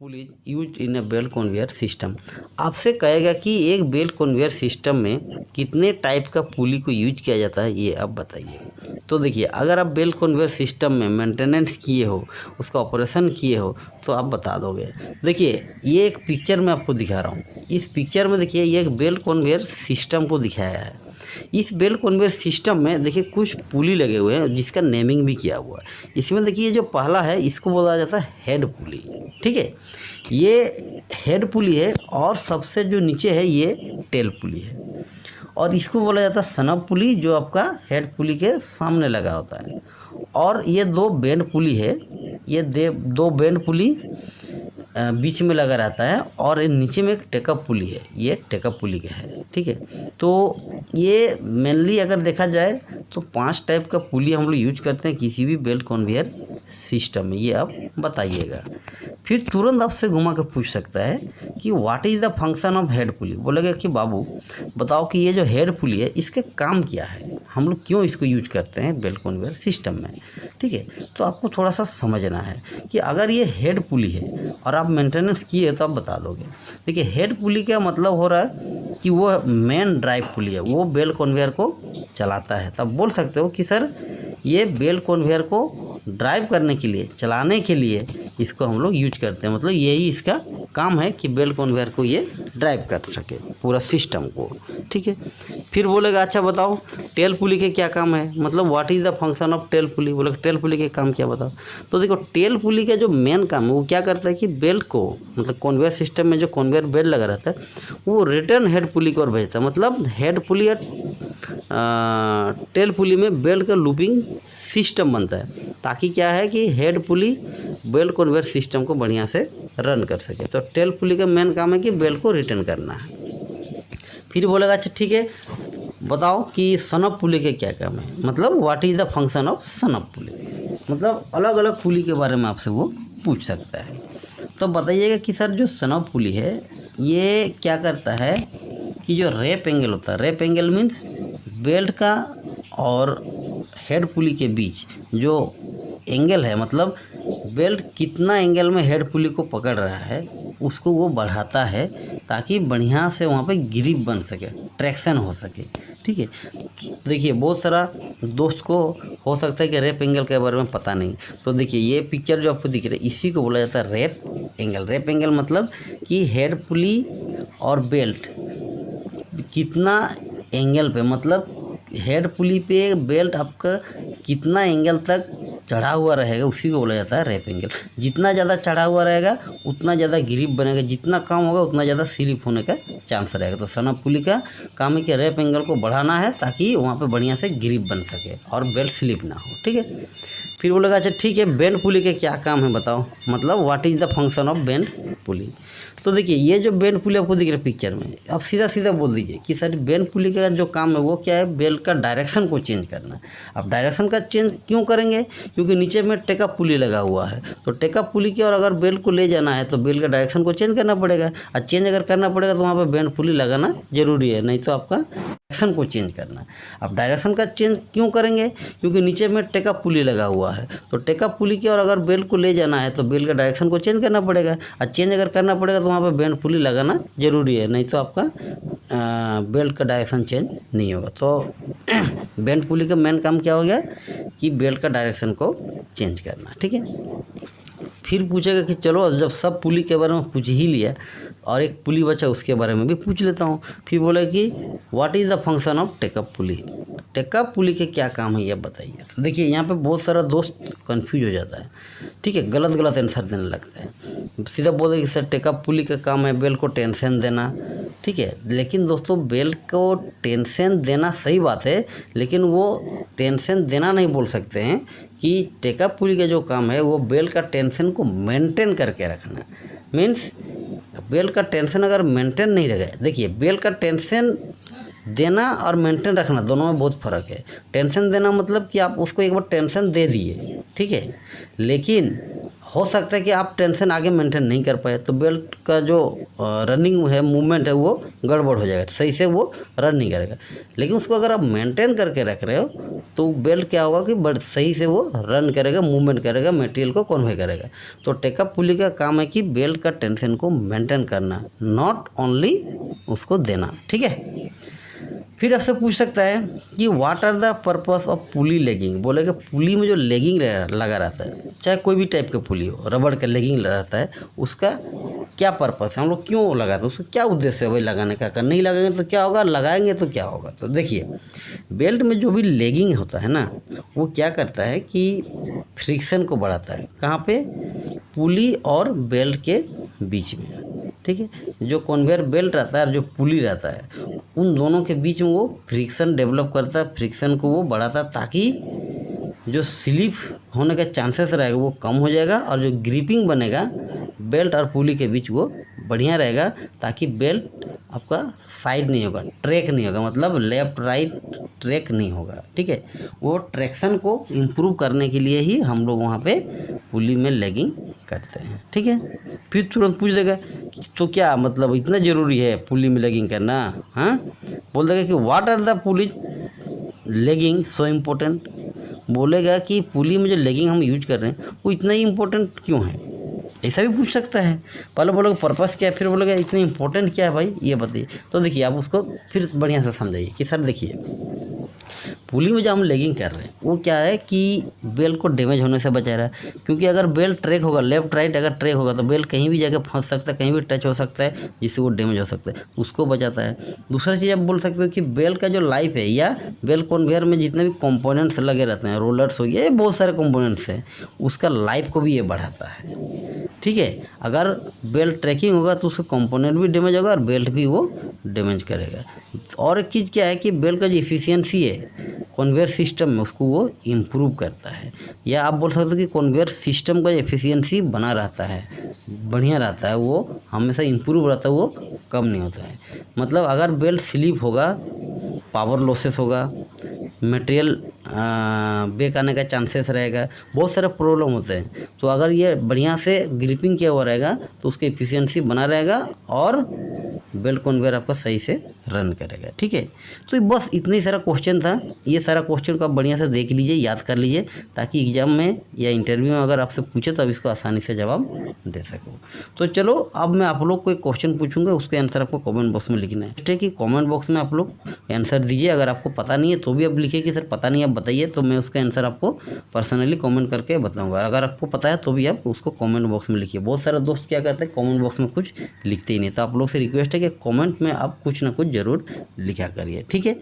Pulley use in a belt conveyor system. आपसे कहेगा कि एक बेल्ट कन्वेयर सिस्टम में कितने टाइप का पुली को यूज किया जाता है, ये आप बताइए। तो देखिए, अगर आप बेल्ट कन्वेयर सिस्टम में मेंटेनेंस किए हो, उसका ऑपरेशन किए हो, तो आप बता दोगे। देखिए, ये एक पिक्चर मैं आपको दिखा रहा हूँ। इस पिक्चर में देखिए, ये एक बेल्ट कन्वेयर सिस्टम को दिखाया है। इस बेल्ट कन्वेयर सिस्टम में देखिए कुछ पुली लगे हुए हैं जिसका नेमिंग भी किया हुआ है। इसमें देखिए जो पहला है इसको बोला जाता है हेड पुली, ठीक है, ये हेड पुली है। और सबसे जो नीचे है ये टेल पुली है, और इसको बोला जाता है सनब पुली, जो आपका हेड पुली के सामने लगा होता है। और ये दो बेंड पुली है, ये दो बेंड पुली बीच में लगा रहता है, और नीचे में एक टेकअप पुली है, ये टेकअप पुली का है, ठीक है। तो ये मेनली अगर देखा जाए तो 5 टाइप का पुली हम लोग यूज करते हैं किसी भी बेल्ट कन्वेयर सिस्टम में, ये आप बताइएगा। फिर तुरंत आपसे घुमा के पूछ सकता है कि what is the function of head pulley. बोलेगा कि बाबू बताओ कि ये जो हेड पुली है इसके काम क्या है, हम लोग क्यों इसको यूज करते हैं बेल्ट कन्वेयर सिस्टम में, ठीक है। तो आपको थोड़ा सा समझना है कि अगर ये हेड पुली है और आप मेंटेनेंस किए तो आप बता दोगे। देखिए, हेड पुली का मतलब हो रहा है कि वो मेन ड्राइव पुली है, वो बेल्ट कन्वेयर को चलाता है। तब बोल सकते हो कि सर ये बेल्ट कन्वेयर को ड्राइव करने के लिए, चलाने के लिए इसको हम लोग यूज करते हैं। मतलब यही इसका काम है कि बेल्ट कन्वेयर को ये ड्राइव कर सके पूरा सिस्टम को, ठीक है। फिर बोलेगा अच्छा बताओ टेल पुली के क्या काम है, मतलब what is the function of tail pulley. बोलेगा टेल पुली के काम क्या बताओ। तो देखो, टेल पुली का जो मेन काम है वो क्या करता है कि बेल्ट को, मतलब कन्वेयर सिस्टम में जो कन्वेयर बेल्ट लगा रहता है वो रिटर्न हेड पुली की ओर भेजता है। मतलब हेड पुली या टेल पुली में बेल्ट का लूपिंग सिस्टम बनता है, ताकि क्या है कि हेड पुली बेल्ट कन्वेयर सिस्टम को बढ़िया से रन कर सके। तो टेल पुली का मेन काम है कि बेल्ट को रिटर्न करना है। फिर बोलेगा अच्छा ठीक है बताओ कि सनब पुली के क्या काम है, मतलब what is the function of snub pulley. मतलब अलग अलग पुली के बारे में आपसे वो पूछ सकता है। तो बताइएगा कि सर जो सनब पुली है ये क्या करता है कि जो रेप एंगल होता है, रेप एंगल मीन्स बेल्ट का और हेड पुली के बीच जो एंगल है, मतलब बेल्ट कितना एंगल में हेड पुली को पकड़ रहा है उसको वो बढ़ाता है, ताकि बढ़िया से वहाँ पे ग्रिप बन सके, ट्रैक्शन हो सके, ठीक है। देखिए, बहुत सारा दोस्त को हो सकता है कि रेप एंगल के बारे में पता नहीं। तो देखिए, ये पिक्चर जो आपको दिख रहा है इसी को बोला जाता है रेप एंगल। रेप एंगल मतलब कि हेड पुली और बेल्ट कितना एंगल पे, मतलब हेड पुली पे बेल्ट आपका कितना एंगल तक चढ़ा हुआ रहेगा, उसी को बोला जाता है रेप एंगल। जितना ज़्यादा चढ़ा हुआ रहेगा उतना ज़्यादा ग्रिप बनेगा, जितना कम होगा उतना ज़्यादा स्लिप होने का चांस रहेगा। तो सनब पुली का काम है कि रेप एंगल को बढ़ाना है ताकि वहाँ पे बढ़िया से ग्रिप बन सके और बेल्ट स्लिप ना हो, ठीक है। फिर बोलेगा अच्छा ठीक है बेंड पुली के क्या काम है बताओ, मतलब what is the function of bend pulley. तो देखिए, ये जो बेंड पुली आपको दिख रहा है पिक्चर में, अब सीधा सीधा बोल दीजिए कि सर बेंड पुली का जो काम है वो क्या है, बेल्ट का डायरेक्शन को चेंज करना। अब डायरेक्शन का चेंज क्यों करेंगे, क्योंकि नीचे में टेकअप पुली लगा हुआ है। तो टेकअप पुली की और अगर बेल्ट को ले जाना है तो बेल्ट का डायरेक्शन को चेंज करना पड़ेगा, और चेंज अगर करना पड़ेगा तो वहाँ पर बेंड पुली लगाना जरूरी है, नहीं तो आपका डायरेक्शन को चेंज करना। अब डायरेक्शन का चेंज क्यों करेंगे, क्योंकि नीचे में टेकअप पुली लगा हुआ है। तो टेकअप पुली की और अगर बेल्ट को ले जाना है तो बेल्ट का डायरेक्शन को चेंज करना पड़ेगा, और चेंज अगर करना पड़ेगा तो वहाँ पे बेंड पुली लगाना जरूरी है, नहीं तो आपका बेल्ट का डायरेक्शन चेंज नहीं होगा। तो बेंड पुली का मेन काम क्या हो गया कि बेल्ट का डायरेक्शन को चेंज करना, ठीक है। फिर पूछेगा कि चलो जब सब पुली के बारे में पूछ ही लिया और एक पुली बचा उसके बारे में भी पूछ लेता हूँ। फिर बोले कि what is the function of take up pulley. Take up pulley के क्या काम है ये बताइए। तो देखिए, यहाँ पे बहुत सारा दोस्त कंफ्यूज हो जाता है, ठीक है, गलत गलत आंसर देने लगता है। सीधा बोले कि सर टेकअप पुली का काम है बेल्ट को टेंशन देना, ठीक है। लेकिन दोस्तों, बेल्ट को टेंशन देना सही बात है, लेकिन वो टेंशन देना नहीं बोल सकते हैं कि टेकअप पुली का जो काम है वो बेल्ट का टेंशन को मेंटेन करके रखना। मीन्स बेल्ट का टेंशन अगर मेंटेन नहीं रहेगा, देखिए बेल्ट का टेंशन देना और मेंटेन रखना दोनों में बहुत फ़र्क है। टेंशन देना मतलब कि आप उसको एक बार टेंशन दे दिए, ठीक है, लेकिन हो सकता है कि आप टेंशन आगे मेंटेन नहीं कर पाए, तो बेल्ट का जो रनिंग है, मूवमेंट है, वो गड़बड़ हो जाएगा, सही से वो रन नहीं करेगा। लेकिन उसको अगर आप मेंटेन करके रख रहे हो तो बेल्ट क्या होगा कि सही से वो रन करेगा, मूवमेंट करेगा, मटेरियल को कन्वे करेगा। तो टेकअप पुली का काम है कि बेल्ट का टेंशन को मेंटेन करना, नॉट ओनली उसको देना। ठीक है। फिर आपसे पूछ सकता है कि what are the purpose of pulley lagging. बोलेगा पुली में जो लेगिंग लगा रहता है, चाहे कोई भी टाइप का पुली हो, रबड़ का लेगिंग रहता है, उसका क्या पर्पस है, हम लोग क्यों लगाते हैं, उसका क्या उद्देश्य है भाई लगाने का। अगर नहीं लगाएंगे तो क्या होगा, लगाएंगे तो क्या होगा। तो देखिए, बेल्ट में जो भी लेगिंग होता है ना, वो क्या करता है कि फ्रिक्शन को बढ़ाता है। कहाँ पे, पुली और बेल्ट के बीच में। ठीक है। जो कन्वेयर बेल्ट रहता है और जो पुली रहता है, उन दोनों के बीच में वो फ्रिक्शन डेवलप करता है, फ्रिक्शन को वो बढ़ाता है, ताकि जो स्लिप होने का चांसेस रहेगा वो कम हो जाएगा, और जो ग्रिपिंग बनेगा बेल्ट और पुली के बीच वो बढ़िया रहेगा, ताकि बेल्ट आपका साइड नहीं होगा, ट्रैक नहीं होगा, मतलब लेफ़्ट राइट ट्रैक नहीं होगा। ठीक है। वो ट्रैक्शन को इम्प्रूव करने के लिए ही हम लोग वहाँ पे पुली में लेगिंग करते हैं। ठीक है। फिर तुरंत पूछ देगा तो क्या मतलब इतना ज़रूरी है पुली में लेगिंग करना, हाँ। बोल देगा कि what are the pulley lagging so important. बोलेगा कि पुली में जो लेगिंग हम यूज कर रहे हैं वो इतना ही इम्पोर्टेंट क्यों है, ऐसा भी पूछ सकता है। पहले बोलोगे पर्पस क्या है, फिर बोलोगे इतना इम्पोर्टेंट क्या है भाई, ये बताइए। तो देखिए, आप उसको फिर बढ़िया से समझाइए कि सर देखिए, पुली में जो हम लेगिंग कर रहे हैं वो क्या है कि बेल्ट को डैमेज होने से बचा रहा है। क्योंकि अगर बेल्ट ट्रैक होगा, लेफ्ट राइट अगर ट्रैक होगा, तो बेल्ट कहीं भी जाकर फंस सकता है, कहीं भी टच हो सकता है, जिससे वो डैमेज हो सकता है, उसको बचाता है। दूसरा चीज़ आप बोल सकते हो कि बेल्ट का जो लाइफ है, या बेल्ट कन्वेयर में जितने भी कंपोनेंट्स लगे रहते हैं, रोलर्स हो गए, बहुत सारे कंपोनेंट्स हैं, उसका लाइफ को भी ये बढ़ाता है। ठीक है। अगर बेल्ट ट्रैकिंग होगा तो उसका कंपोनेंट भी डैमेज होगा और बेल्ट भी वो डैमेज करेगा। और एक चीज़ क्या है कि बेल्ट का जो इफ़िशियंसी है कन्वेयर सिस्टम में, उसको वो इम्प्रूव करता है। या आप बोल सकते हो कि कन्वेयर सिस्टम का एफिशिएंसी बना रहता है, बढ़िया रहता है, वो हमेशा इम्प्रूव रहता है, वो कम नहीं होता है। मतलब अगर बेल्ट स्लिप होगा, पावर लॉसेस होगा, मटेरियल बेक आने का चांसेस रहेगा, बहुत सारे प्रॉब्लम होते हैं। तो अगर ये बढ़िया से ग्रिपिंग किया हुआ रहेगा तो उसकी एफिशिएंसी बना रहेगा और बेल्ट कन्वेयर आपका सही से रन करेगा। ठीक है। तो बस इतना ही सारा क्वेश्चन था। ये सारा क्वेश्चन को आप बढ़िया से देख लीजिए, याद कर लीजिए, ताकि एग्जाम में या इंटरव्यू में अगर आपसे पूछे तो आप इसको आसानी से जवाब दे सको। तो चलो, अब मैं आप लोग को एक क्वेश्चन पूछूंगा, उसके आंसर आपको कमेंट बॉक्स में लिखना है। ठीक है कि कमेंट बॉक्स में आप लोग आंसर दीजिए। अगर आपको पता नहीं है तो भी आप लिखिए कि सर पता नहीं, आप बताइए, तो मैं उसका आंसर आपको पर्सनली कमेंट करके बताऊँगा। अगर आपको पता है तो भी आप उसको कमेंट बॉक्स में लिखिए। बहुत सारे दोस्त क्या करते हैं, कमेंट बॉक्स में कुछ लिखते ही नहीं। तो आप लोग से रिक्वेस्ट है कि कमेंट में आप कुछ ना कुछ ज़रूर लिखा करिए। ठीक है।